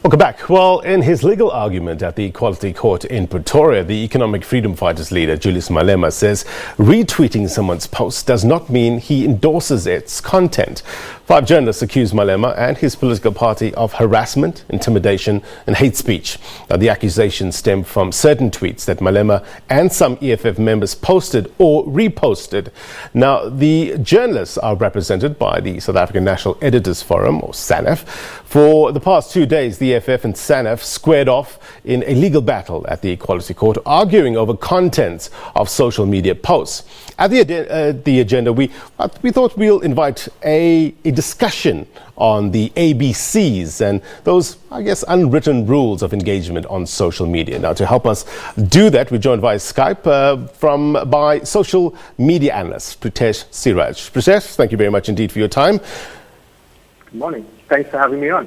Welcome back. Well, in his legal argument at the Equality Court in Pretoria, the Economic Freedom Fighters leader, Julius Malema, says retweeting someone's post does not mean he endorses its content. 5 journalists accuse Malema and his political party of harassment, intimidation and hate speech. The accusations stem from certain tweets that Malema and some EFF members posted or reposted. Now, the journalists are represented by the South African National Editors Forum, or SANEF. For the past 2 days, the EFF and SANEF squared off in a legal battle at the Equality Court, arguing over contents of social media posts. At the agenda, we thought we'll invite a discussion on the ABCs and those, I guess, unwritten rules of engagement on social media. Now, to help us do that, we're joined via Skype by social media analyst Preetesh Sewraj. Preetesh, thank you very much indeed for your time. Good morning. Thanks for having me on.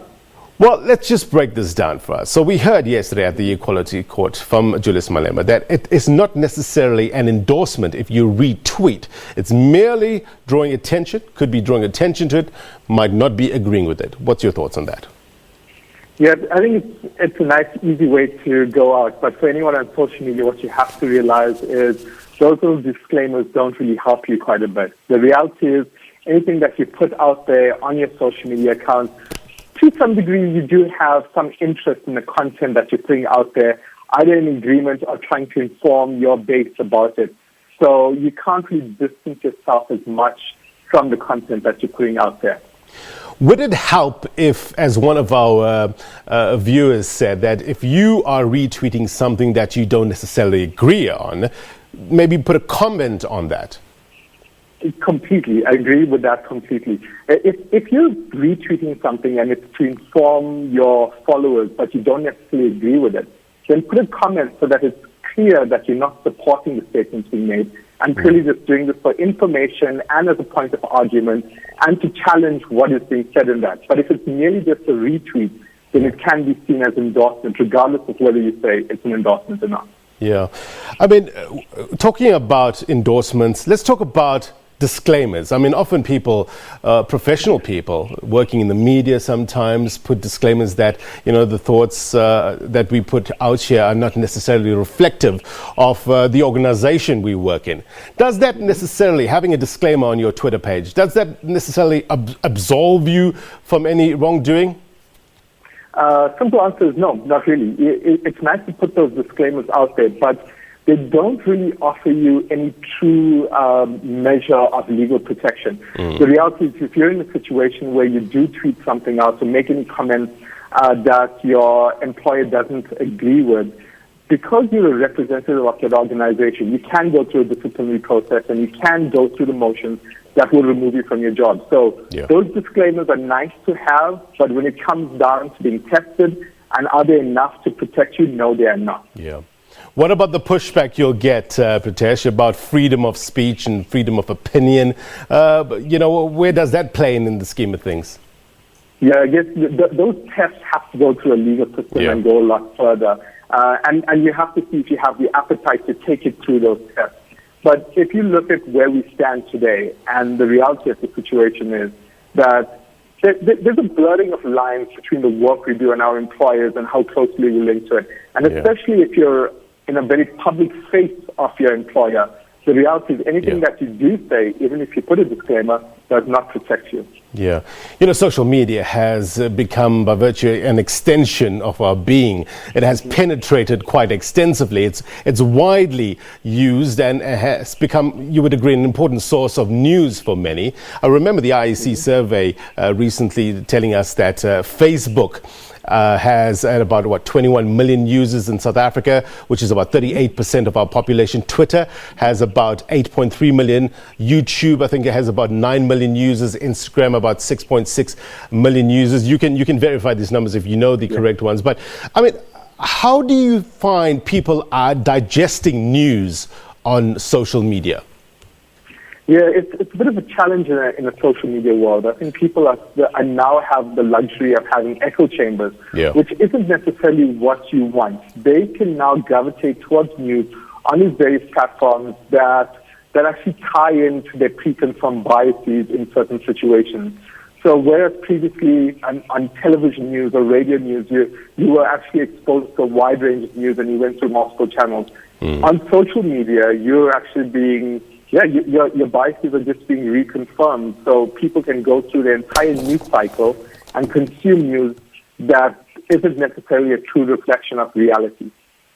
Well, let's just break this down for us. So we heard yesterday at the Equality Court from Julius Malema that it is not necessarily an endorsement if you retweet. It's merely drawing attention, could be drawing attention to it, might not be agreeing with it. What's your thoughts on that? Yeah, I think it's a nice, easy way to go out. But for anyone on social media, what you have to realize is those little disclaimers don't really help you quite a bit. The reality is anything that you put out there on your social media accounts, to some degree, you do have some interest in the content that you're putting out there, either in agreement or trying to inform your base about it. So you can't really distance yourself as much from the content that you're putting out there. Would it help if, as one of our viewers said, that if you are retweeting something that you don't necessarily agree on, maybe put a comment on that? Completely. I agree with that completely. If you're retweeting something and it's to inform your followers, but you don't necessarily agree with it, then put a comment so that it's clear that you're not supporting the statements being made and clearly just doing this for information and as a point of argument and to challenge what is being said in that. But if it's merely just a retweet, then it can be seen as endorsement, regardless of whether you say it's an endorsement or not. Yeah. I mean, talking about endorsements, let's talk about disclaimers. I mean, often people, professional people working in the media sometimes put disclaimers that, you know, the thoughts that we put out here are not necessarily reflective of the organization we work in. Does that necessarily, having a disclaimer on your Twitter page, does that necessarily absolve you from any wrongdoing? Simple answer is no, not really. It's nice to put those disclaimers out there, but they don't really offer you any true measure of legal protection. The reality is if you're in a situation where you do tweet something out or make any comments that your employer doesn't agree with, because you're a representative of that organization, you can go through a disciplinary process and you can go through the motions that will remove you from your job. So those disclaimers are nice to have, but when it comes down to being tested, and are they enough to protect you? No, they are not. Yeah. What about the pushback you'll get, Preetesh, about freedom of speech and freedom of opinion? You know, where does that play in the scheme of things? Yeah, I guess those tests have to go through a legal system and go a lot further. And you have to see if you have the appetite to take it through those tests. But if you look at where we stand today, and the reality of the situation is that there's a blurring of lines between the work we do and our employers and how closely we link to it. And especially if you're in a very public face of your employer, the reality is anything that you do say, even if you put a disclaimer, does not protect you. Yeah. You know, social media has become, by virtue, an extension of our being. It has penetrated quite extensively. It's widely used and has become, you would agree, an important source of news for many. I remember the IEC survey recently telling us that Facebook has at about 21 million users in South Africa, which is about 38% of our population. Twitter has about 8.3 million. YouTube, I think it has about 9 million users. Instagram, about 6.6 million users. You can verify these numbers if you know the correct ones. But I mean, how do you find people are digesting news on social media? Yeah, it's a bit of a challenge in a social media world. I think people are now have the luxury of having echo chambers, which isn't necessarily what you want. They can now gravitate towards news on these various platforms that actually tie into their preconceived biases in certain situations. So whereas previously on television news or radio news, you were actually exposed to a wide range of news and you went through multiple channels. On social media, you're actually being, your biases are just being reconfirmed. So people can go through the entire news cycle and consume news that isn't necessarily a true reflection of reality.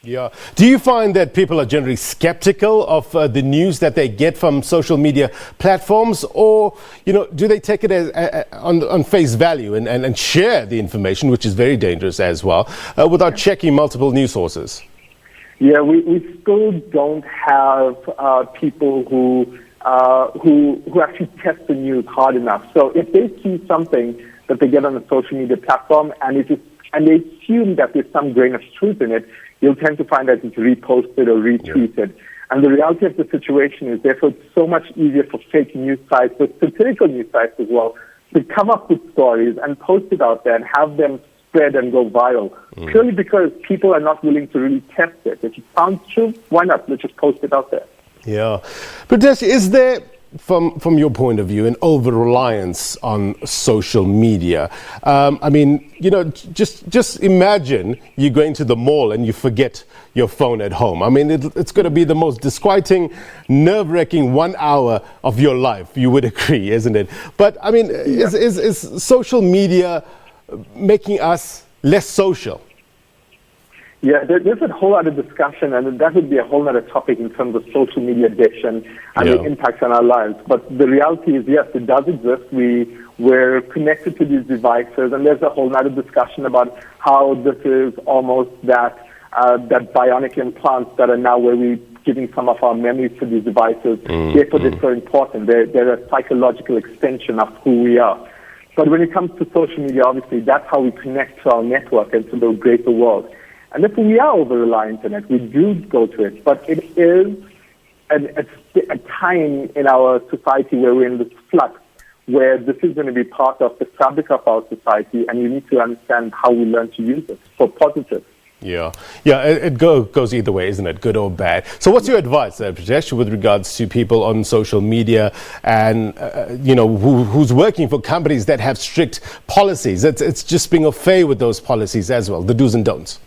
Yeah. Do you find that people are generally skeptical of the news that they get from social media platforms, or do they take it as on face value and share the information, which is very dangerous as well, without checking multiple news sources? Yeah, we still don't have people who actually test the news hard enough. So if they see something that they get on a social media platform and they assume that there's some grain of truth in it, you'll tend to find that it's reposted or retweeted. Yeah. And the reality of the situation is, therefore, it's so much easier for fake news sites, but satirical news sites as well, to come up with stories and post it out there and have them spread and go viral, purely because people are not willing to really test it. If it sounds true, why not? Let's just post it out there. Yeah. Preetesh, is there, from your point of view, an over-reliance on social media? Just imagine you're going to the mall and you forget your phone at home. I mean, it's going to be the most disquieting, nerve-wracking 1 hour of your life. You would agree, isn't it? But, I mean, is social media making us less social? Yeah, there's a whole other discussion, and that would be a whole other topic in terms of social media addiction and the impacts on our lives. But the reality is, yes, it does exist. We're connected to these devices, and there's a whole other discussion about how this is almost that bionic implants that are now where we're giving some of our memories to these devices. Therefore, they're so important. They're a psychological extension of who we are. But when it comes to social media, obviously, that's how we connect to our network and to the greater world. And if we are over-reliant on it, we do go to it. But it is a time in our society where we're in this flux, where this is going to be part of the fabric of our society, and you need to understand how we learn to use it for positive. Yeah, it goes either way, isn't it? Good or bad. So what's your advice, Preetesh, with regards to people on social media and, who's working for companies that have strict policies? It's just being okay with those policies as well, the do's and don'ts.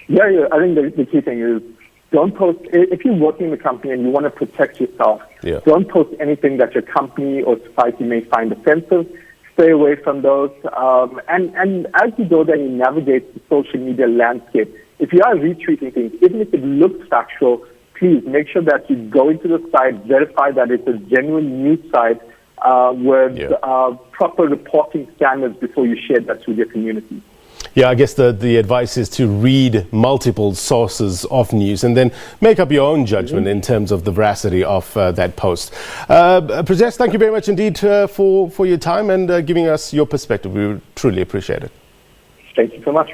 Yeah, I think the key thing is, don't post, if you're working in the company and you want to protect yourself, don't post anything that your company or society may find offensive. Stay away from those. And as you go there and you navigate the social media landscape, if you are retweeting things, even if it looks factual, please make sure that you go into the site, verify that it's a genuine news site with proper reporting standards before you share that with your community. Yeah, I guess the advice is to read multiple sources of news and then make up your own judgment in terms of the veracity of that post. Preetesh, thank you very much indeed for your time and giving us your perspective. We truly appreciate it. Thank you so much.